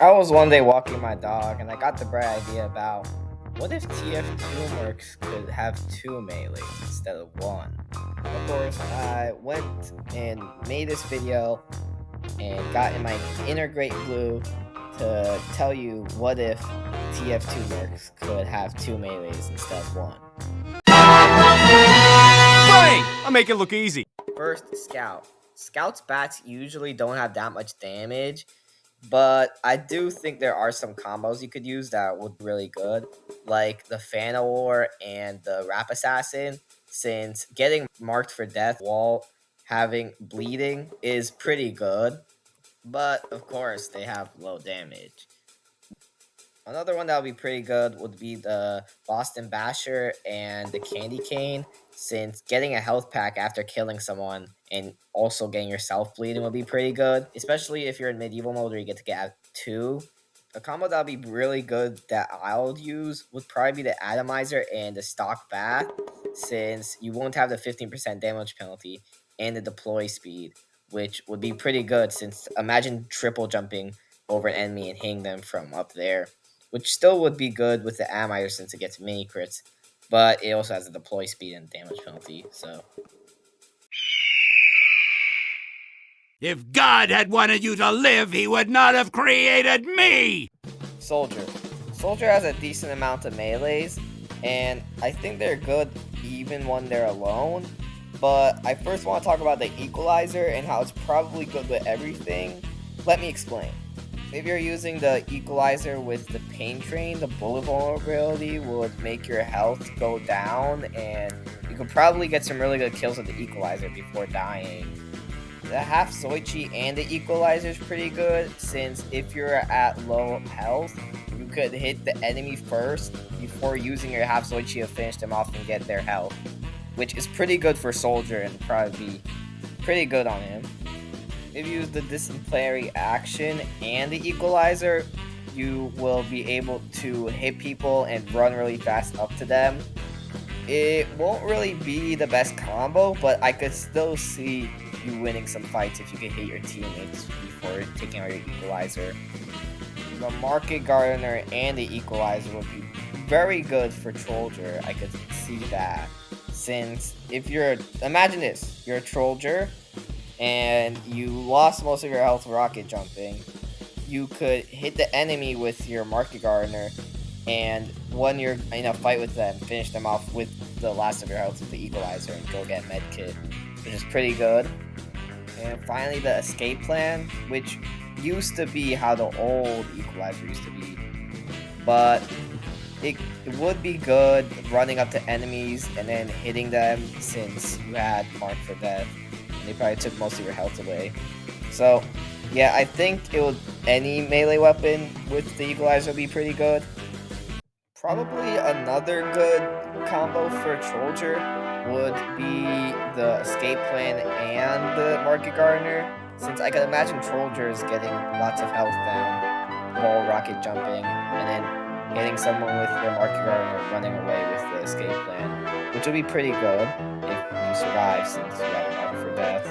I was one day walking my dog and I got the bright idea about what if TF2 mercs could have two melees instead of one? Of course, I went and made this video and got in my inner great blue to tell you what if TF2 mercs could have two melees instead of one. Funny! I'll make it look easy. First, Scout. Scout's bats usually don't have that much damage, but I do think there are some combos you could use that would be really good, like the Fana War and the Rap Assassin, since getting marked for death while having bleeding is pretty good, but of course they have low damage. Another one that would be pretty good would be the Boston Basher and the Candy Cane, since getting a health pack after killing someone and also getting yourself bleeding would be pretty good, especially if you're in medieval mode where you get to get two. A combo that would be really good that I would use would probably be the Atomizer and the Stock Bath, since you won't have the 15% damage penalty and the deploy speed, which would be pretty good since imagine triple jumping over an enemy and hitting them from up there, which still would be good with the Atomizer since it gets mini crits, but it also has a deploy speed and damage penalty, so. If God had wanted you to live, he would not have created me! Soldier. Soldier has a decent amount of melees, and I think they're good even when they're alone, but I first want to talk about the Equalizer and how it's probably good with everything. Let me explain. If you're using the Equalizer with the Pain Train, the bullet vulnerability would make your health go down, and you could probably get some really good kills with the Equalizer before dying. The half Zoichi and the Equalizer is pretty good, since if you're at low health, you could hit the enemy first before using your half Zoichi to finish them off and get their health, which is pretty good for Soldier and probably be pretty good on him. If you use the disciplinary action and the Equalizer, you will be able to hit people and run really fast up to them. It won't really be the best combo, but I could still see you winning some fights if you can hit your teammates before taking out your Equalizer. The Market Gardener and the Equalizer would be very good for Trollger. I could see that. Since if you're, imagine this, you're a Trollger and you lost most of your health rocket jumping, you could hit the enemy with your Market Gardener, and when you're in a fight with them, finish them off with the last of your health with the Equalizer and go get Medkit, which is pretty good. And finally, the Escape Plan, which used to be how the old Equalizer used to be, but it would be good running up to enemies and then hitting them since you had Mark for Death, and they probably took most of your health away. So, yeah, I think any melee weapon with the Equalizer would be pretty good. Probably another good combo for Trollger would be the Escape Plan and the Market Gardener, since I can imagine Trollger is getting lots of health down while rocket jumping, and then hitting someone with their Market Gardener running away with the Escape Plan, which would be pretty good if you survive since you have Mark for Death.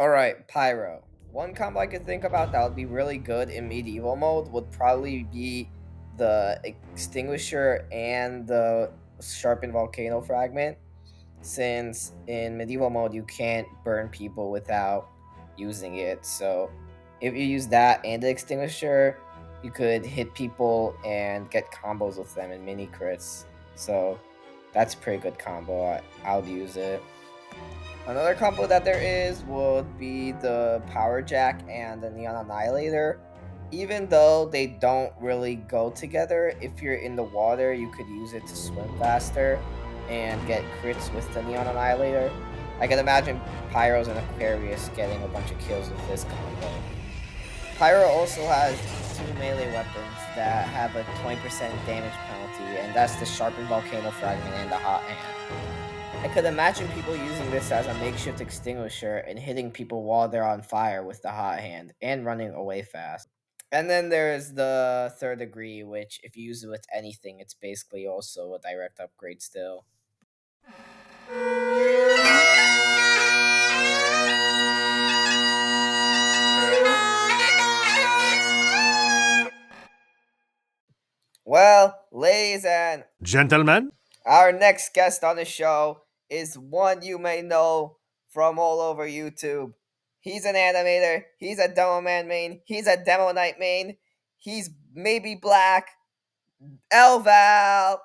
Alright, Pyro. One combo I could think about that would be really good in medieval mode would probably be the Extinguisher and the Sharpened Volcano Fragment, since in medieval mode you can't burn people without using it. So if you use that and the Extinguisher, you could hit people and get combos with them and mini crits. So that's a pretty good combo. I would use it. Another combo that there is would be the Power Jack and the Neon Annihilator. Even though they don't really go together, if you're in the water, you could use it to swim faster and get crits with the Neon Annihilator. I can imagine Pyro's and Aquarius getting a bunch of kills with this combo. Pyro also has two melee weapons that have a 20% damage penalty, and that's the Sharpened Volcano Fragment and the Hot Hand. I could imagine people using this as a makeshift extinguisher and hitting people while they're on fire with the hot hand and running away fast. And then there's the third degree, which if you use it with anything, it's basically also a direct upgrade still. Well, ladies and Gentlemen? our next guest on the show is one you may know from all over YouTube. He's an animator, he's a demoman main, he's a demo knight main, he's maybe black. LVAL!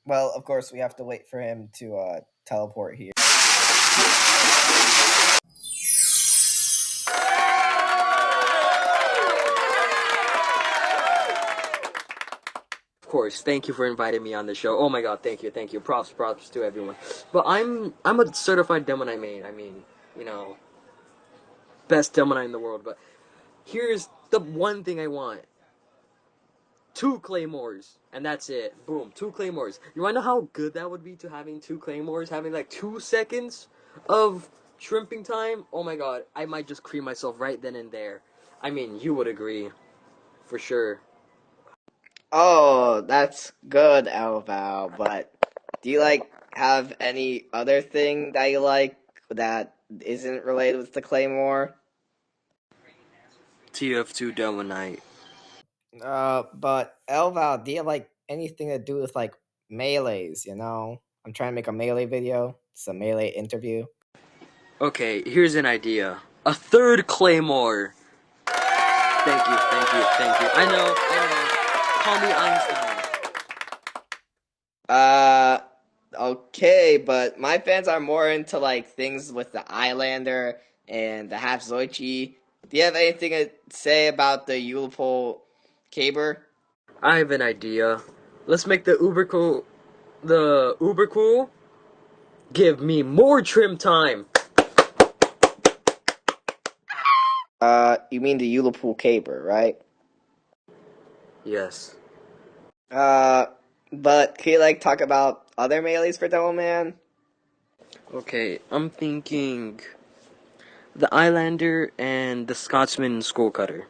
Well, of course, we have to wait for him to teleport here. Of course, thank you for inviting me on the show. Oh my god, thank you. Props to everyone. But I'm a certified demo knight main. I mean, you know, best demo knight in the world. But here's the one thing I want: 2 claymores, and that's it. Boom, 2 claymores. You wanna know how good that would be to having 2 claymores, having like 2 seconds of shrimping time? Oh my god, I might just cream myself right then and there. I mean, you would agree, for sure. Oh, that's good, LVAL, but do you have any other thing that you like that isn't related with the Claymore? TF2 demo knight. But LVAL, do you like anything to do with melees, I'm trying to make a melee video. It's a melee interview. Okay, here's an idea. A 3rd claymore. Thank you. I know. Call me Einstein. Okay, but my fans are more into things with the Islander and the half Zoichi. Do you have anything to say about the Ulipole Caber? I have an idea. Let's make the uber cool give me more trim time. You mean the Ulipole Caber, right? Yes. But can you talk about other melees for Demoman? Okay, I'm thinking the Islander and the Scotsman Skull Cutter.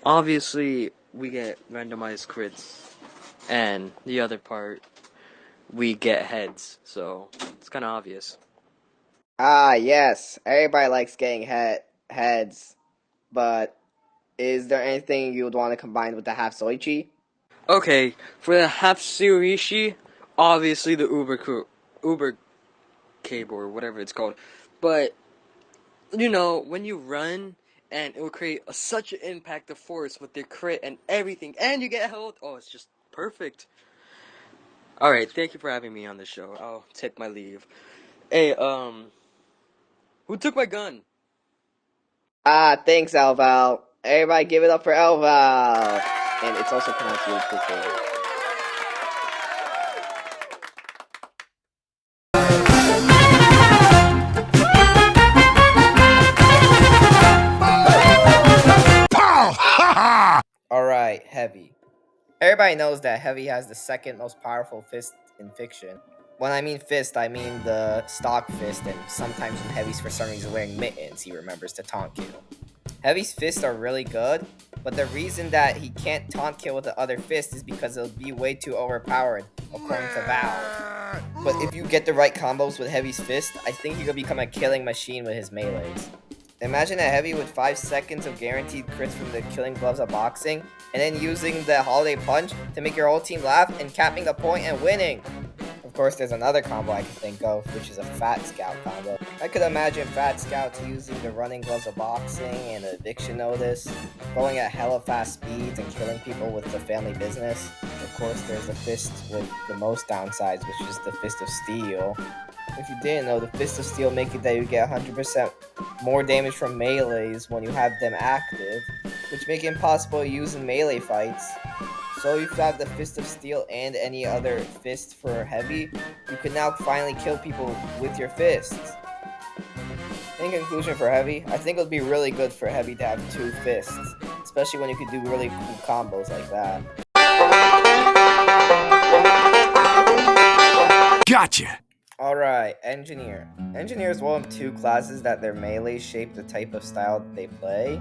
Obviously, we get randomized crits, and the other part, we get heads, so it's kind of obvious. Ah, yes. Everybody likes getting heads, but is there anything you would want to combine with the half Zoichi? Okay, for the half Surishi, obviously the Uber cable or whatever it's called. But when you run and it will create such an impact of force with your crit and everything, and you get health. Oh, it's just perfect. All right, thank you for having me on the show. I'll take my leave. Hey, who took my gun? Ah, thanks, Elval. Everybody give it up for Elval. And it's also pronounced Ulipole Caber. Pow! Ha ha! Alright, Heavy. Everybody knows that Heavy has the second most powerful fist in fiction. When I mean fist, I mean the stock fist, and sometimes when Heavy's for some reason wearing mittens, he remembers to taunt kill. Heavy's fists are really good, but the reason that he can't taunt kill with the other fist is because it'll be way too overpowered, according to VAL. But if you get the right combos with Heavy's fist, I think he could become a killing machine with his melees. Imagine a Heavy with 5 seconds of guaranteed crits from the killing gloves of boxing, and then using the holiday punch to make your whole team laugh and capping the point and winning. Of course, there's another combo I can think of, which is a Fat Scout combo. I could imagine Fat Scouts using the running gloves of boxing and the eviction notice, going at hella fast speeds and killing people with the family business. Of course, there's the fist with the most downsides, which is the Fist of Steel. If you didn't know, the Fist of Steel make it that you get 100% more damage from melees when you have them active, which make it impossible to use in melee fights. So if you have the Fist of Steel and any other fist for Heavy, you can now finally kill people with your fists. In conclusion for Heavy, I think it would be really good for Heavy to have 2 fists, especially when you could do really cool combos like that. Gotcha! Alright, Engineer. Engineer is one of 2 classes that their melee shape the type of style they play.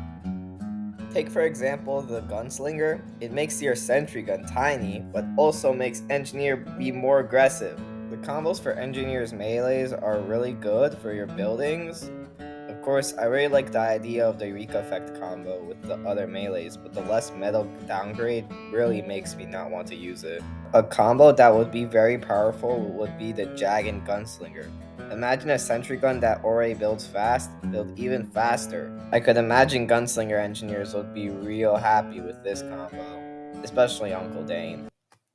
Take for example the Gunslinger. It makes your sentry gun tiny, but also makes Engineer be more aggressive. The combos for Engineer's melees are really good for your buildings. Of course, I really like the idea of the Eureka effect combo with the other melees, but the less metal downgrade really makes me not want to use it. A combo that would be very powerful would be the Dragon Gunslinger. Imagine a sentry gun that already builds fast, build even faster. I could imagine Gunslinger engineers would be real happy with this combo, especially Uncle Dane.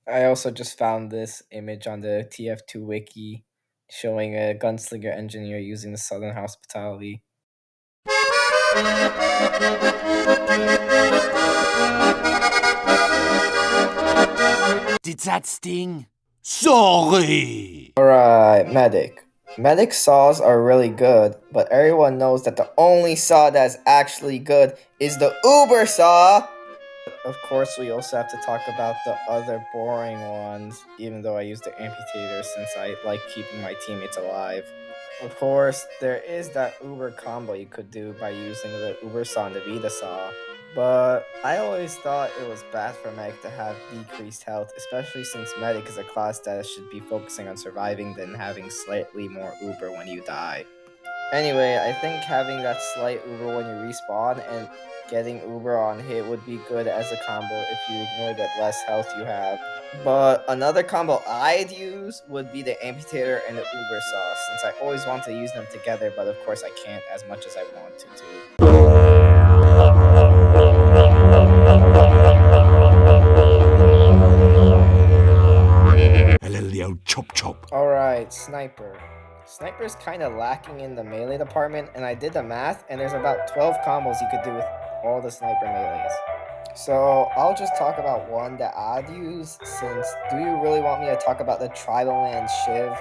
I also just found this image on the TF2 wiki showing a Gunslinger engineer using the Southern Hospitality. Did that sting? Sorry! Alright, Medic. Medic saws are really good, but everyone knows that the only saw that's actually good is the Uber saw! Of course, we also have to talk about the other boring ones, even though I use the amputator since I like keeping my teammates alive. Of course, there is that Uber combo you could do by using the Uber saw and the Vita saw, but I always thought it was bad for Medic to have decreased health, especially since Medic is a class that should be focusing on surviving than having slightly more Uber when you die. Anyway, I think having that slight Uber when you respawn and getting Uber on hit would be good as a combo if you ignore that less health you have. But another combo I'd use would be the Amputator and the Uber Saw, since I always want to use them together, but of course I can't as much as I want to. A little old chop chop. Alright, Sniper. Sniper's kind of lacking in the melee department, and I did the math, and there's about 12 combos you could do with all the Sniper melees. So I'll just talk about one that I'd use, since do you really want me to talk about the Tribal Man Shiv?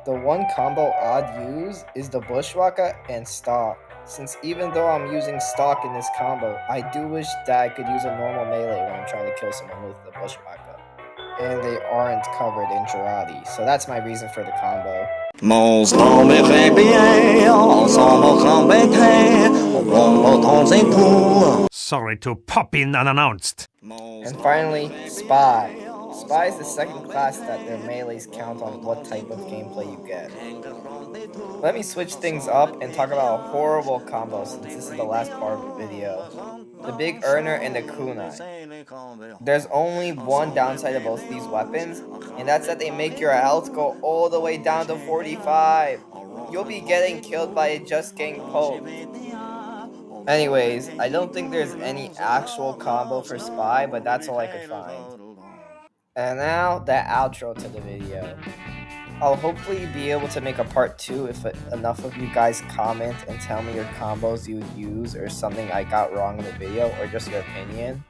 The one combo I'd use is the Bushwhacker and Stalk, since even though I'm using Stalk in this combo, I do wish that I could use a normal melee when I'm trying to kill someone with the Bushwhacker. And they aren't covered in Girardi, so that's my reason for the combo. Monstre me fait bien, ensemble combattre, au temps et tout. Sorry to pop in unannounced. And finally, Spy. Spy is the second class that their melees count on what type of gameplay you get. Let me switch things up and talk about a horrible combo since this is the last part of the video. The Big Earner and the Kunai. There's only one downside of both these weapons, and that's that they make your health go all the way down to 45. You'll be getting killed by just getting poked. Anyways, I don't think there's any actual combo for Spy, but that's all I could find. And now, the outro to the video. I'll hopefully be able to make a part 2 if enough of you guys comment and tell me your combos you would use or something I got wrong in the video or just your opinion.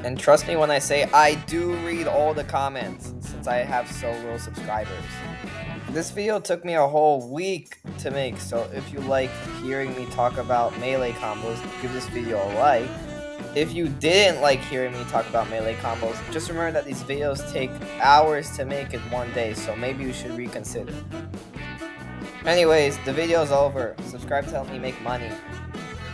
And trust me when I say I do read all the comments since I have so little subscribers. This video took me a whole week to make, so if you like hearing me talk about melee combos, give this video a like. If you didn't like hearing me talk about melee combos, just remember that these videos take hours to make in one day, so maybe you should reconsider. Anyways, the video's over. Subscribe to help me make money.